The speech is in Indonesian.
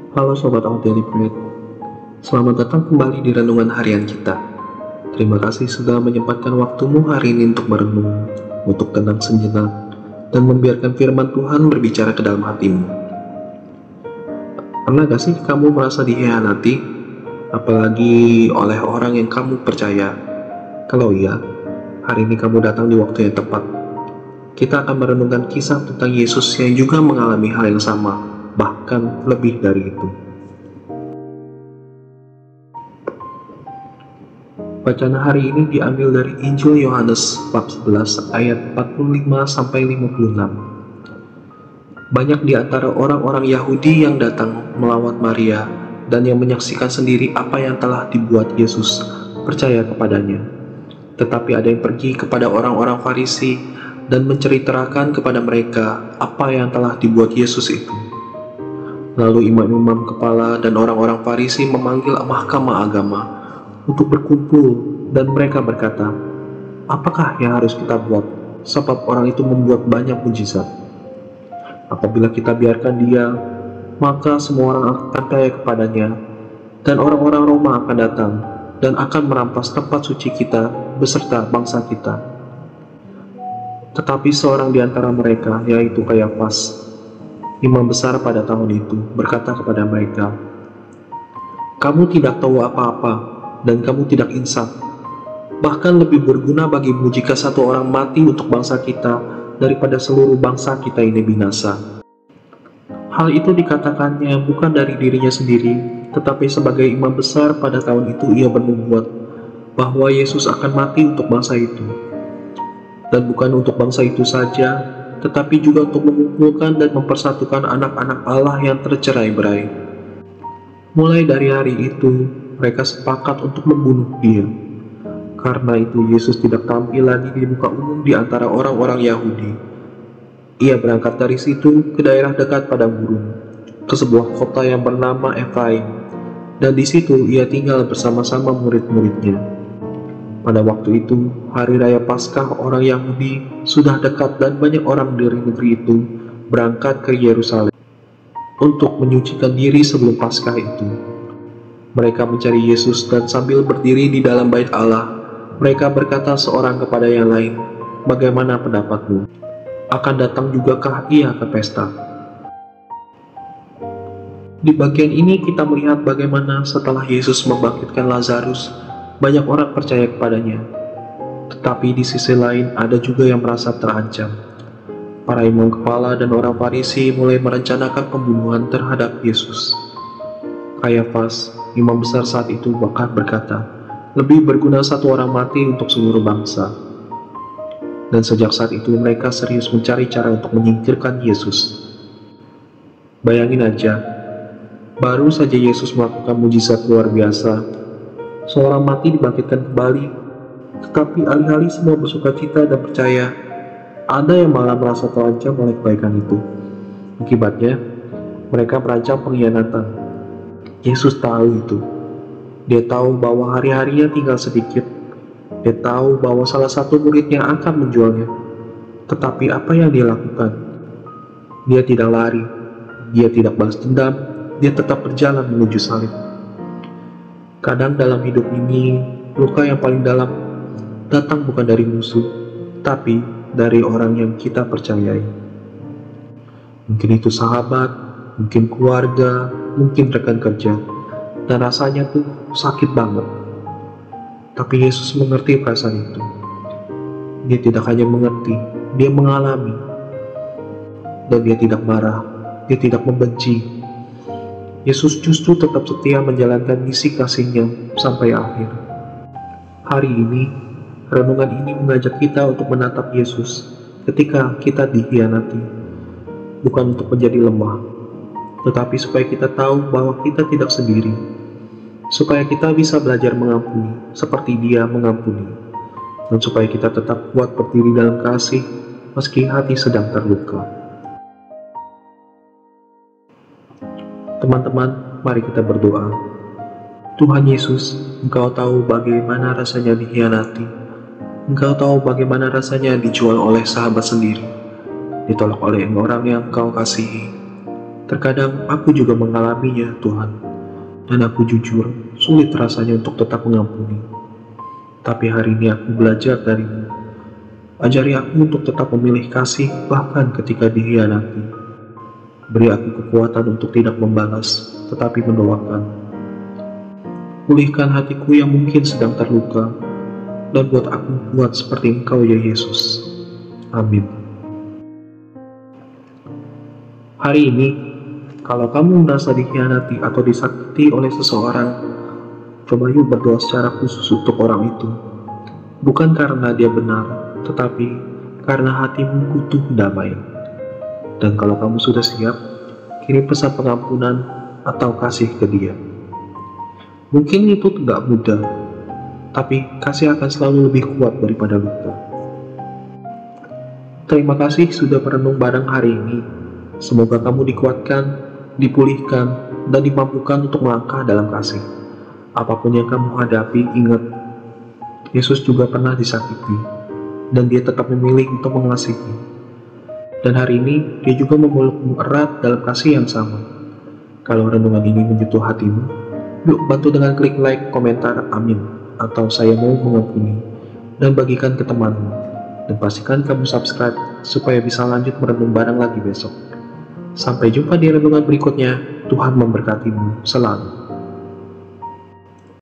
Halo Sobat Out Daily Bread, selamat datang kembali di renungan harian kita. Terima kasih sudah menyempatkan waktumu hari ini untuk merenung, untuk tenang sejenak, dan membiarkan firman Tuhan berbicara ke dalam hatimu. Pernah gak sih kamu merasa dikhianati, apalagi oleh orang yang kamu percaya? Kalau iya, hari ini kamu datang di waktu yang tepat. Kita akan merenungkan kisah tentang Yesus yang juga mengalami hal yang sama, bahkan lebih dari itu. Bacaan hari ini diambil dari Injil Yohanes bab 11 ayat 45-56. Banyak di antara orang-orang Yahudi yang datang melawat Maria dan yang menyaksikan sendiri apa yang telah dibuat Yesus percaya kepadanya. Tetapi ada yang pergi kepada orang-orang Farisi dan menceritakan kepada mereka apa yang telah dibuat Yesus itu. Lalu imam-imam kepala dan orang-orang Farisi memanggil mahkamah agama untuk berkumpul, dan mereka berkata, "Apakah yang harus kita buat? Sebab orang itu membuat banyak mujizat. Apabila kita biarkan dia, maka semua orang akan percaya kepadanya, dan orang-orang Roma akan datang dan akan merampas tempat suci kita beserta bangsa kita." Tetapi seorang di antara mereka, yaitu Kayafas, imam besar pada tahun itu, berkata kepada mereka, "Kamu tidak tahu apa-apa, dan kamu tidak insaf. Bahkan lebih berguna bagimu jika satu orang mati untuk bangsa kita daripada seluruh bangsa kita ini binasa." Hal itu dikatakannya bukan dari dirinya sendiri, tetapi sebagai imam besar pada tahun itu ia bernubuat bahwa Yesus akan mati untuk bangsa itu. Dan bukan untuk bangsa itu saja, tetapi juga untuk mengumpulkan dan mempersatukan anak-anak Allah yang tercerai-berai. Mulai dari hari itu, mereka sepakat untuk membunuh dia. Karena itu Yesus tidak tampil lagi di muka umum di antara orang-orang Yahudi. Ia berangkat dari situ ke daerah dekat padang gurun, ke sebuah kota yang bernama Efraim, dan di situ ia tinggal bersama-sama murid-muridnya. Pada waktu itu, hari raya Paskah orang Yahudi sudah dekat, dan banyak orang dari negeri itu berangkat ke Yerusalem untuk menyucikan diri sebelum Paskah itu. Mereka mencari Yesus, dan sambil berdiri di dalam bait Allah, mereka berkata seorang kepada yang lain, "Bagaimana pendapatmu? Akan datang jugakah ia ke pesta?" Di bagian ini kita melihat bagaimana setelah Yesus membangkitkan Lazarus, banyak orang percaya kepadanya. Tetapi di sisi lain ada juga yang merasa terancam. Para imam kepala dan orang Farisi mulai merencanakan pembunuhan terhadap Yesus. Kayafas, imam besar saat itu, bahkan berkata, "Lebih berguna satu orang mati untuk seluruh bangsa." Dan sejak saat itu mereka serius mencari cara untuk menyingkirkan Yesus. Bayangin aja, baru saja Yesus melakukan mujizat luar biasa, seorang mati dibangkitkan kembali, tetapi alih-alih semua bersukacita dan percaya, ada yang malah merasa terancam oleh kebaikan itu. Akibatnya, mereka merancang pengkhianatan. Yesus tahu itu. Dia tahu bahwa hari-harinya tinggal sedikit. Dia tahu bahwa salah satu muridnya akan menjualnya. Tetapi apa yang dia lakukan? Dia tidak lari. Dia tidak balas dendam. Dia tetap berjalan menuju salib. Kadang dalam hidup ini, luka yang paling dalam datang bukan dari musuh, tapi dari orang yang kita percayai. Mungkin itu sahabat, mungkin keluarga, mungkin rekan kerja, dan rasanya tuh sakit banget. Tapi Yesus mengerti perasaan itu. Dia tidak hanya mengerti, dia mengalami. Dan dia tidak marah, dia tidak membenci. Yesus justru tetap setia menjalankan misi kasih-Nya sampai akhir. Hari ini, renungan ini mengajak kita untuk menatap Yesus ketika kita dikhianati. Bukan untuk menjadi lemah, tetapi supaya kita tahu bahwa kita tidak sendiri. Supaya kita bisa belajar mengampuni seperti Dia mengampuni, dan supaya kita tetap kuat berdiri dalam kasih meski hati sedang terluka. Teman-teman, mari kita berdoa. Tuhan Yesus, Engkau tahu bagaimana rasanya dikhianati. Engkau tahu bagaimana rasanya dijual oleh sahabat sendiri, ditolak oleh orang yang Engkau kasihi. Terkadang aku juga mengalaminya, Tuhan, dan aku jujur sulit rasanya untuk tetap mengampuni. Tapi hari ini aku belajar darimu. Ajari aku untuk tetap memilih kasih bahkan ketika dikhianati. Beri aku kekuatan untuk tidak membalas, tetapi mendoakan. Pulihkan hatiku yang mungkin sedang terluka, dan buat aku kuat seperti Engkau ya Yesus. Amin. Hari ini, kalau kamu merasa dikhianati atau disakiti oleh seseorang, coba yuk berdoa secara khusus untuk orang itu. Bukan karena dia benar, tetapi karena hatimu butuh damai. Dan kalau kamu sudah siap, kirim pesan pengampunan atau kasih ke dia. Mungkin itu tidak mudah, tapi kasih akan selalu lebih kuat daripada luka. Terima kasih sudah merenung bareng hari ini. Semoga kamu dikuatkan, dipulihkan, dan dimampukan untuk melangkah dalam kasih. Apapun yang kamu hadapi, ingat, Yesus juga pernah disakiti, dan dia tetap memilih untuk mengasihi. Dan hari ini, dia juga memelukmu erat dalam kasih yang sama. Kalau renungan ini menyentuh hatimu, yuk bantu dengan klik like, komentar, amin, atau saya mau mengampuni, dan bagikan ke temanmu. Dan pastikan kamu subscribe, supaya bisa lanjut merenung bareng lagi besok. Sampai jumpa di renungan berikutnya, Tuhan memberkatimu selalu.